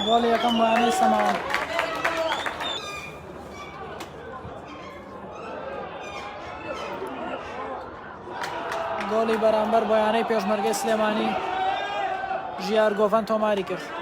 گۆڵی یەکەم بۆیانەی سەماوان. گۆڵی بەرامبەر بۆیانەی پێشمەرگەی سلێمانی ژیار گۆڤەن تۆماری کرد.